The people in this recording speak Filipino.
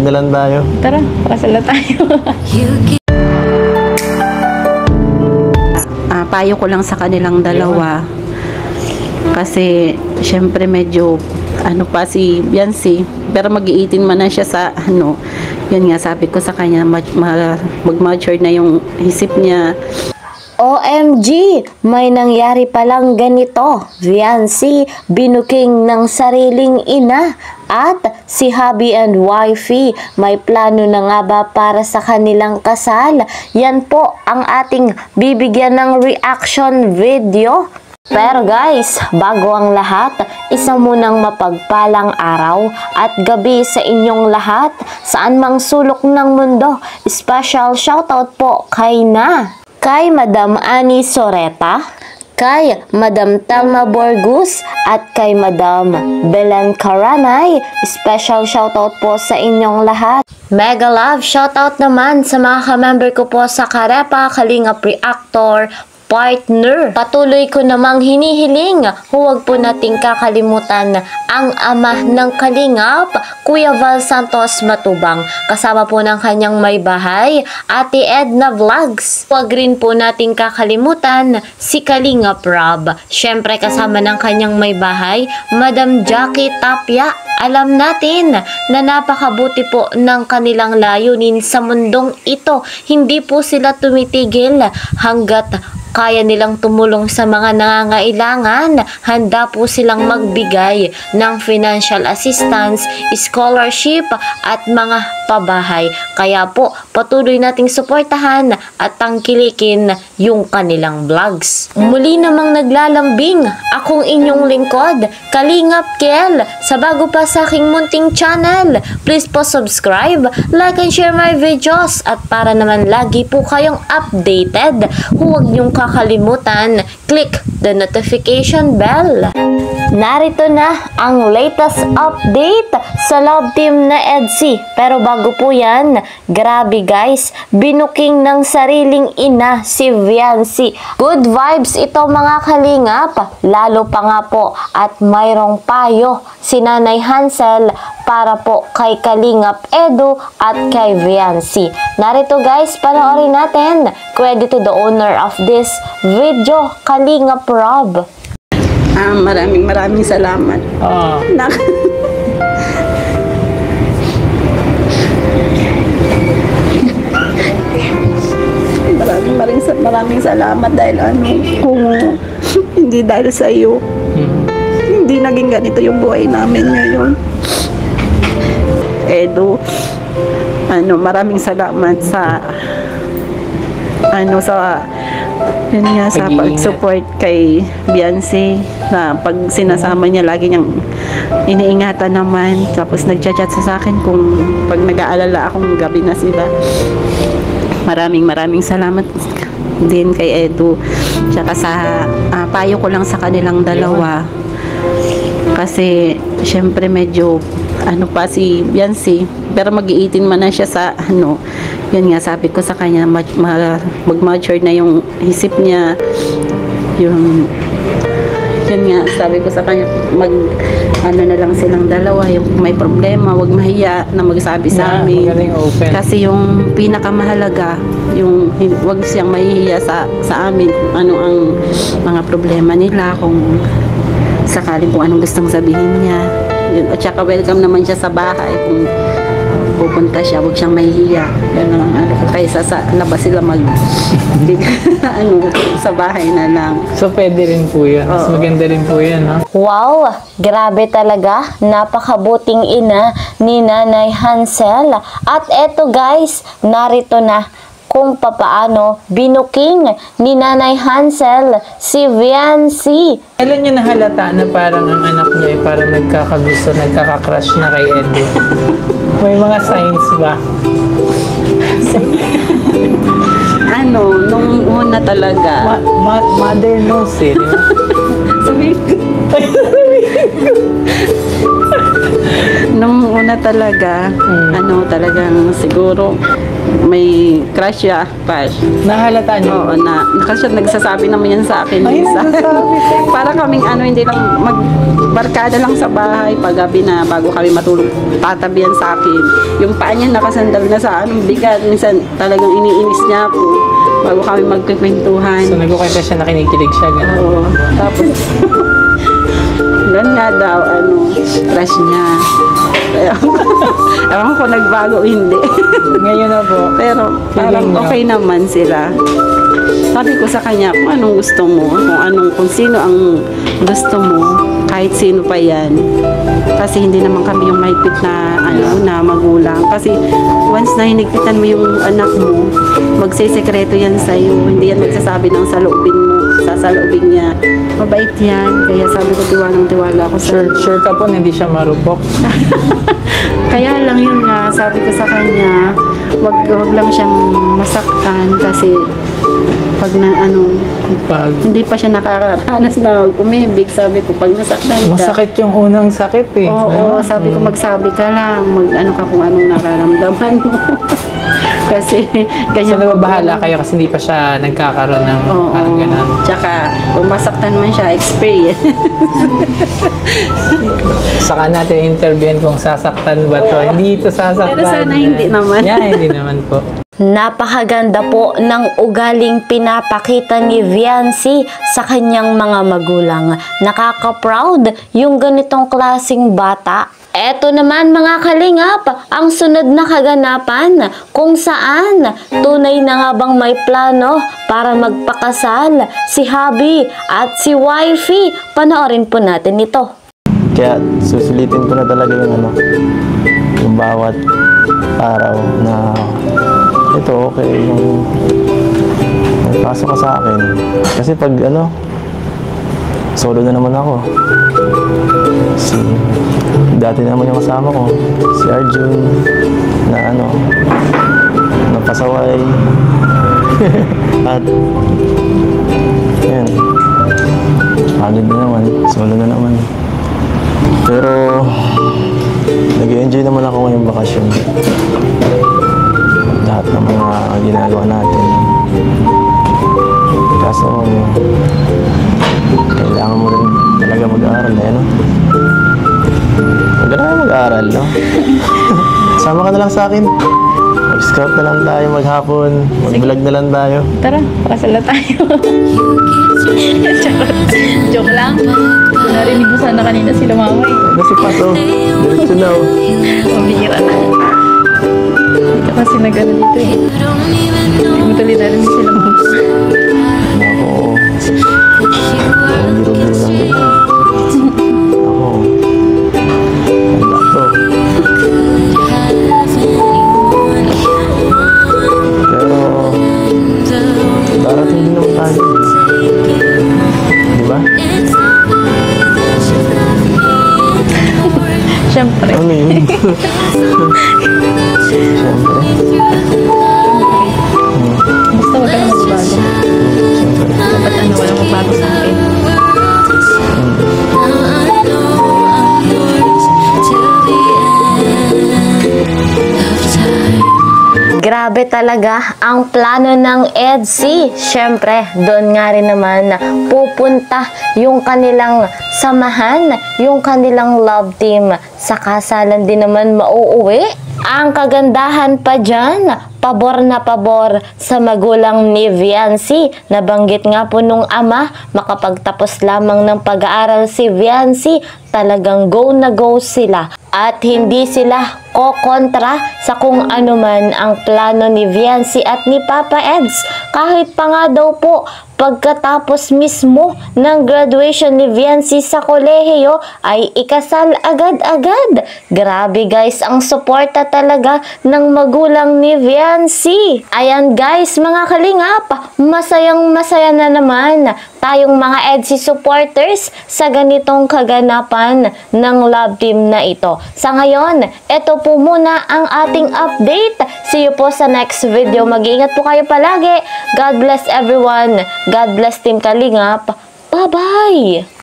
Dalan tayo. Tara, kasala tayo. Payo ko lang sa kanilang dalawa. Kasi, syempre medyo, pa si Biancy. Pero mag-18 man na siya sa, yan nga, sabi ko sa kanya, mag-mature na yung isip niya. OMG! May nangyari palang ganito. Biancy, binuking ng sariling ina. At si hubby and wifey, may plano na nga ba para sa kanilang kasal? Yan po ang ating bibigyan ng reaction video. Pero guys, bago ang lahat, isa munang mapagpalang araw at gabi sa inyong lahat, saan mang sulok ng mundo. Special shoutout po kay Madam Annie Soreta, kay Madam Telma Borgus, at kay Madam Belen Caranay. Special shoutout po sa inyong lahat. Mega love shoutout naman sa mga ka-member ko po sa Karepa Kalingap Reactor Partner. Patuloy ko namang hinihiling, huwag po nating kakalimutan ang ama ng Kalingap, Kuya Val Santos Matubang. Kasama po ng kanyang may bahay, Ate Edna Vlogs. Huwag rin po nating kakalimutan si Kalingap Rob. Syempre kasama ng kanyang may bahay, Madam Jackie Tapia. Alam natin na napakabuti po ng kanilang layunin sa mundong ito. Hindi po sila tumitigil hanggat kaya nilang tumulong sa mga nangangailangan. Handa po silang magbigay ng financial assistance, scholarship at mga pabahay. Kaya po, patuloy nating suportahan at tangkilikin yung kanilang vlogs. Muli namang naglalambing, akong inyong lingkod, Kalingap Kel. Sa bago pa sa aking munting channel, please po subscribe, like and share my videos. At para naman lagi po kayong updated, huwag niyong kakalimutan, click the notification bell. Narito na ang latest update sa love team na EDSI. Pero bago po yan, grabe guys, binuking ng sariling ina si Biancy. Good vibes ito mga kalingap, lalo pa nga po at mayroong payo si Nanay Hansel para po kay Kalingap Edu at kay Biancy. Narito guys, panoorin natin. Credit to the owner of this video, Kalingap Rob. Maraming salamat. Maraming salamat dahil kung hindi dahil sa iyo, hindi naging ganito yung buhay namin ngayon. Edu, maraming salamat sa sa pag-support kay Biancy, na pag sinasama niya lagi niyang iniingatan naman, tapos nagchat-chat sa akin kung pag nag-aalala akong gabi na sila. Maraming salamat din kay Edu, tsaka sa payo ko lang sa kanilang dalawa. Kasi syempre medyo pa si Biancy, pero mag-18 man na siya sa yan nga, sabi ko sa kanya, mag-mature na yung isip niya. Yan nga, sabi ko sa kanya, na lang silang dalawa, yung may problema, wag mahiya na magsabi sa amin. Kasi yung pinakamahalaga, yung wag siyang mahihiya sa amin, ang mga problema nila, kung sakaling kung anong gustong sabihin niya. Yun. At saka welcome naman siya sa bahay, kung pupunta siya, huwag siyang mahihiya. Yan ang kaysa sa labas sila sa bahay na lang. So pwede rin po yan. Mas maganda rin po yan, ha? Wow! Grabe talaga. Napakabuting ina ni Nanay Hansel. At eto guys, narito na kung papaano binuking ni Nanay Hansel si Biancy. Kailan niyo nahalata na parang ang anak niyo ay parang nagkakagusto, nagkakakrush na kay Edu? May mga signs ba? Nung una talaga. Mother knows eh, di ba? Sabihin ko. Nung una talaga, talagang siguro may crush siya, crush. Nahalata niyo? Oo, kasi nagsasabi naman yan sa akin. Ay, minsan. nagsasabi ko. Para kaming hindi lang magbarkada lang sa bahay. Paggabi na, bago kami matulog, tatabihan sa akin. Yung paa niya nakasandal na sa bigat. Minsan talagang iniinis niya ako bago kami magkikwentuhan. So, nagkukwenta siya na kinikilig siya. Gano'n. Oo, tapos, ganun nga daw, crush niya. Ewan ko nagbago o hindi. Ngayon na po. Pero parang Feeling niyo? okay naman sila. Sabi ko sa kanya kung anong gusto mo, kung sino ang gusto mo, kahit sino pa yan. Kasi hindi naman kami yung mahigpit na magulang. Kasi once na hinigpitan mo yung anak mo, magsisekreto yan sa'yo. Hindi yan magsasabi ng saloobin mo, sasalubin niya. Mabait yan. Kaya sabi ko, tiwalang-tiwala ako sa Sure ka po na hindi siya marupok. Kaya lang yun nga, sabi ko sa kanya, wag lang siyang masaktan kasi pag Pag hindi pa siya nakakaranas na umibig, sabi ko, pag nasaktan ka. masakit yung unang sakit eh. Oo, sabi ko, magsabi ka lang, ka kung anong nararamdaman mo. Kasi, So, nababahala kayo kasi hindi pa siya nagkakaroon ng Oo. parang gano'n. Tsaka, kung masaktan man siya, experience. Saka natin interviewin kung sasaktan ba to. Hindi ito sasaktan. Pero sana hindi naman. Yeah, hindi naman po. Napakaganda po ng ugaling pinapakita ni Viancy sa kanyang mga magulang. Nakaka-proud yung ganitong klaseng bata. Eto naman mga kalingap, ang sunod na kaganapan kung saan tunay na nga bang may plano para magpakasal si hubby at si wifey. Panoorin po natin ito. Kaya susulitin ko na talaga yung bawat araw na ito okay yung pasok ka sa akin. Kasi pag solo na naman ako. Dati naman yung kasama ko, si Arjun, na napasaway. At yan, pagod na naman, solo na naman. Pero nag-enjoy naman ako ngayong bakasyon. Lahat ng mga ginagawa natin. Kaso kailangan mo rin talaga mag-aaral Huwag ka na mag-aaral, no? Sama ka na lang sa akin. Mag-scout na lang tayo maghapon. Mag-vlog na lang tayo. Tara, pakasal na tayo. Joke lang. Narinig mo sana kanina sila mama eh. Ano si Pato? Diretso na, oh. Mabihira na. Dito kasi nag-ano dito eh. Hindi mo tuloy narinig sila mama. Ako. Biro-biro lang din. Ako. Handa to. Pero darating din naman tayo. Di ba? Siyempre. Ano yun? Siyempre. Basta wag ka na magbago. Siyempre. Dapat walang magbago sa akin. Grabe talaga ang plano ng EDC. Siyempre, doon nga rin naman pupunta yung kanilang samahan, yung kanilang love team. Sa kasalan din naman mauuwi. Ang kagandahan pa dyan, pabor na pabor sa magulang ni Viancy. Nabanggit nga po nung ama, makapagtapos lamang ng pag-aaral si Viancy, talagang go na go sila. At hindi sila kokontra sa kung ano man ang plano ni Viancy at ni Papa Eds. Kahit pa nga daw po, pagkatapos mismo ng graduation ni Viancy sa kolehiyo ay ikasal agad-agad. Grabe guys, ang suporta talaga ng magulang ni Viancy. Ayan guys, mga kalingap, masayang masaya na naman tayong mga EDC supporters sa ganitong kaganapan ng love team na ito. Sa ngayon, ito po muna ang ating update. See you po sa next video. Mag-iingat po kayo palagi. God bless everyone. God bless Team Kalingap. Bye-bye!